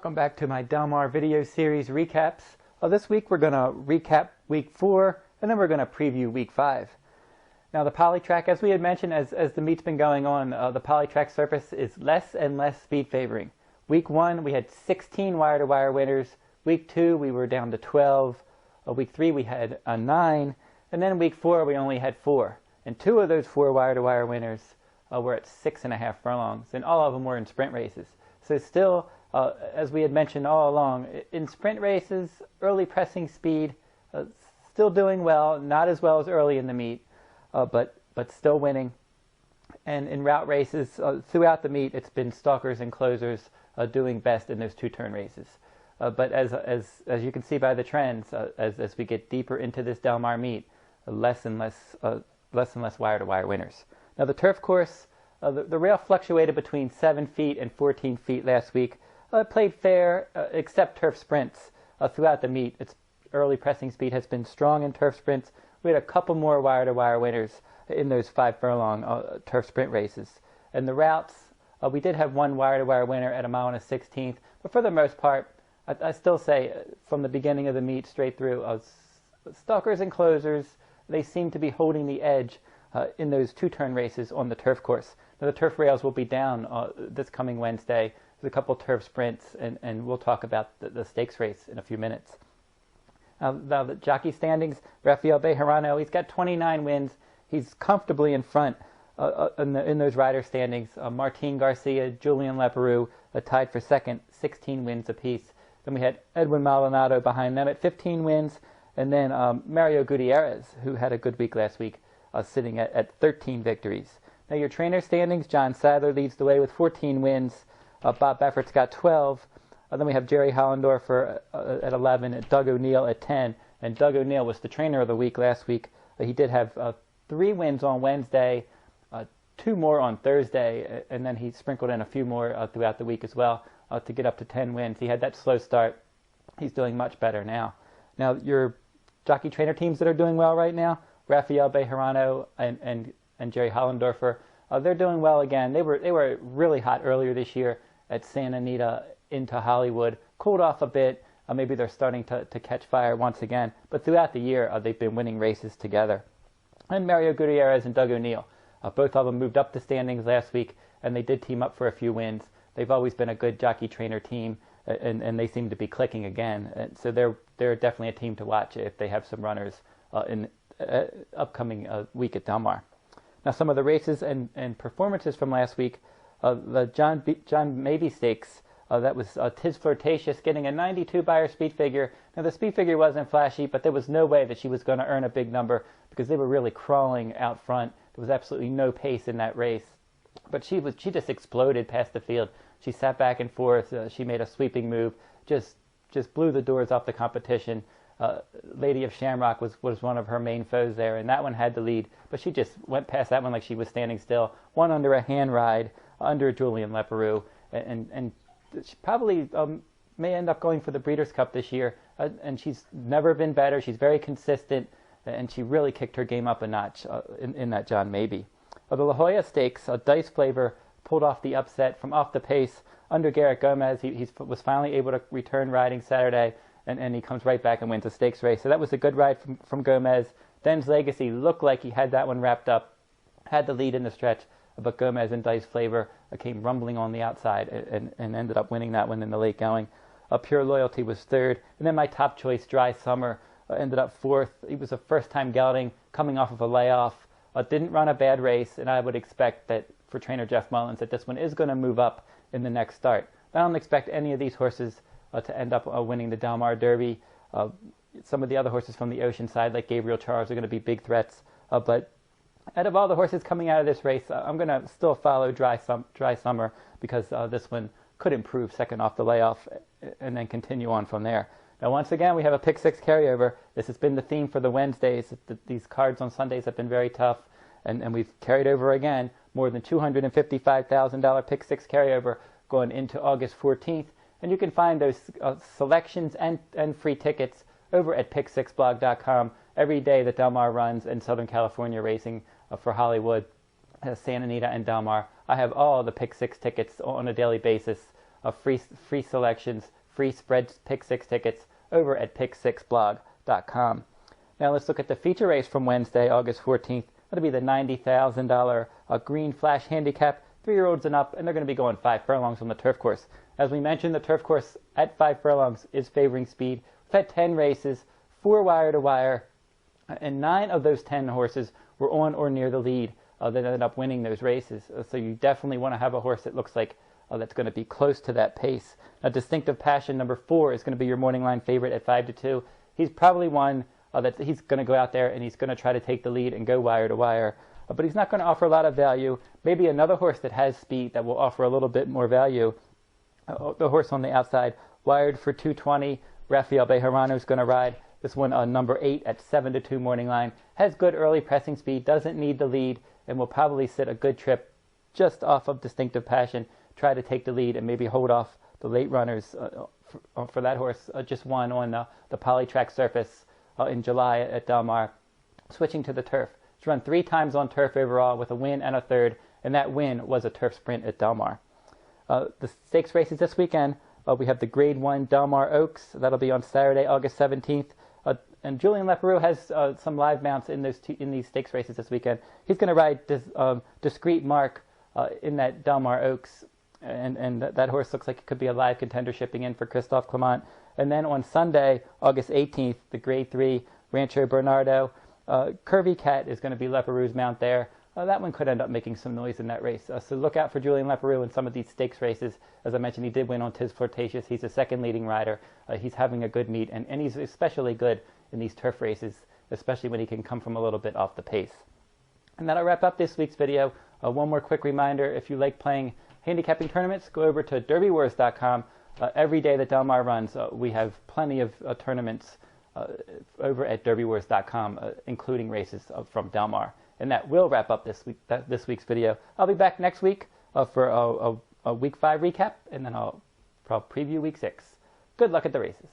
Welcome back to my Del Mar video series recaps. This week we're going to recap week 4 and then we're going to preview week 5. Now the polytrack, as we had mentioned, as the meet's been going on, the polytrack surface is less and less speed favoring. Week 1 we had 16 wire-to-wire winners. Week 2 we were down to 12. Week 3 we had 9. And then week 4 we only had 4. And 2 of those 4 wire-to-wire winners were at 6.5 furlongs. And all of them were in sprint races. So still, as we had mentioned all along, in sprint races, early pressing speed, still doing well, not as well as early in the meet, but still winning. And in route races, throughout the meet, it's been stalkers and closers doing best in those two-turn races. But as you can see by the trends, as we get deeper into this Del Mar meet, less and less wire-to-wire winners. Now the turf course, the rail fluctuated between 7 feet and 14 feet last week. It played fair, except turf sprints. Throughout the meet, its early pressing speed has been strong in turf sprints. We had a couple more wire-to-wire winners in those 5 furlong turf sprint races. And the routes, we did have one wire-to-wire winner at 1 1/16, but for the most part, I still say from the beginning of the meet straight through, stalkers and closers, they seem to be holding the edge in those two-turn races on the turf course. Now, the turf rails will be down this coming Wednesday. There's a couple turf sprints, and we'll talk about the stakes race in a few minutes. Now the jockey standings, Rafael Bejarano, he's got 29 wins. He's comfortably in front in those rider standings. Martin Garcia, Julian Leparoux tied for second, 16 wins apiece. Then we had Edwin Maldonado behind them at 15 wins, and then Mario Gutierrez, who had a good week last week, sitting at 13 victories. Now your trainer standings, John Sadler leads the way with 14 wins. Bob Beffert's got 12. Then we have Jerry Hollendorfer at 11, and Doug O'Neill at 10. And Doug O'Neill was the trainer of the week last week. He did have 3 wins on Wednesday, 2 more on Thursday, and then he sprinkled in a few more throughout the week as well to get up to 10 wins. He had that slow start. He's doing much better now. Now your jockey trainer teams that are doing well right now, Rafael Bejarano and Jerry Hollendorfer, they're doing well again. They were really hot earlier this year at Santa Anita into Hollywood, cooled off a bit. Maybe they're starting to catch fire once again. But throughout the year, they've been winning races together. And Mario Gutierrez and Doug O'Neill, both of them moved up the standings last week, and they did team up for a few wins. They've always been a good jockey trainer team, and they seem to be clicking again. And so they're definitely a team to watch if they have some runners in upcoming week at Del Mar. Now some of the races and performances from last week, the John Mabie Stakes, that was Tiz Flirtatious getting a 92 by her speed figure. Now the speed figure wasn't flashy, but there was no way that she was going to earn a big number because they were really crawling out front. There was absolutely no pace in that race. But she just exploded past the field. She sat back and forth. She made a sweeping move, just blew the doors off the competition. Lady of Shamrock was one of her main foes there, and that one had the lead, but she just went past that one like she was standing still. One under a hand ride, under Julian Leparoux, and she probably may end up going for the Breeders' Cup this year, and she's never been better. She's very consistent, and she really kicked her game up a notch in that John Mabie. The La Jolla Stakes, Dice Flavor pulled off the upset from off the pace under Garrett Gomez. He was finally able to return riding Saturday, and he comes right back and wins a stakes race. So that was a good ride from Gomez. Den's Legacy looked like he had that one wrapped up, had the lead in the stretch, but Gomez and Dice Flavor came rumbling on the outside and ended up winning that one in the late going. Pure Loyalty was third, and then my top choice, Dry Summer, ended up fourth. He was a first-time gelding coming off of a layoff. Didn't run a bad race, and I would expect that for trainer Jeff Mullins that this one is going to move up in the next start. I don't expect any of these horses to end up winning the Del Mar Derby. Some of the other horses from the Ocean side, like Gabriel Charles, are going to be big threats. But out of all the horses coming out of this race, I'm going to still follow Dry Summer because this one could improve second off the layoff and then continue on from there. Now, once again, we have a Pick 6 carryover. This has been the theme for the Wednesdays. These cards on Sundays have been very tough, and we've carried over again more than $255,000 Pick 6 carryover going into August 14th. And you can find those selections and free tickets over at pick6blog.com. Every day that Del Mar runs in Southern California racing for Hollywood, Santa Anita, and Del Mar, I have all the Pick 6 tickets on a daily basis of free selections, free spread pick six tickets over at pick6blog.com. Now let's look at the feature race from Wednesday, August 14th. That'll be the $90,000 Green Flash Handicap, 3-year-olds and up, and they're going to be going 5 furlongs on the turf course. As we mentioned, the turf course at 5 furlongs is favoring speed. We've had 10 races, 4 wire-to-wire, and 9 of those 10 horses were on or near the lead that ended up winning those races. So you definitely want to have a horse that looks like that's going to be close to that pace. Now, Distinctive Passion, number 4, is going to be your morning line favorite at 5-2. He's probably one that he's going to go out there and he's going to try to take the lead and go wire to wire. But he's not going to offer a lot of value. Maybe another horse that has speed that will offer a little bit more value. The horse on the outside, Wired for 220. Rafael Bejarano is going to ride this one, number 8 at 7-2 morning line. Has good early pressing speed, doesn't need the lead, and will probably sit a good trip just off of Distinctive Passion. Try to take the lead and maybe hold off the late runners for that horse. Just won on the Polytrack surface in July at Del Mar, switching to the turf. He's run 3 times on turf overall with a win and a third, and that win was a turf sprint at Del Mar. The stakes races this weekend, we have the Grade 1 Del Mar Oaks. That'll be on Saturday, August 17th. And Julian Leparoux has some live mounts in these stakes races this weekend. He's going to ride Discreet Mark in that Del Mar Oaks, and that horse looks like it could be a live contender shipping in for Christophe Clement. And then on Sunday, August 18th, the Grade 3 Rancho Bernardo. Curvy Cat is going to be Leparoux's mount there. That one could end up making some noise in that race. So look out for Julian Leparoux in some of these stakes races. As I mentioned, he did win on Tiz Flirtatious. He's the second leading rider. He's having a good meet, and he's especially good in these turf races, especially when he can come from a little bit off the pace. And that'll wrap up this week's video. One more quick reminder, if you like playing handicapping tournaments, go over to DerbyWars.com. Every day that Del Mar runs, we have plenty of tournaments over at DerbyWars.com, including races from Del Mar. And that will wrap up this week's video. I'll be back next week for a Week 5 recap, and then I'll preview Week 6. Good luck at the races.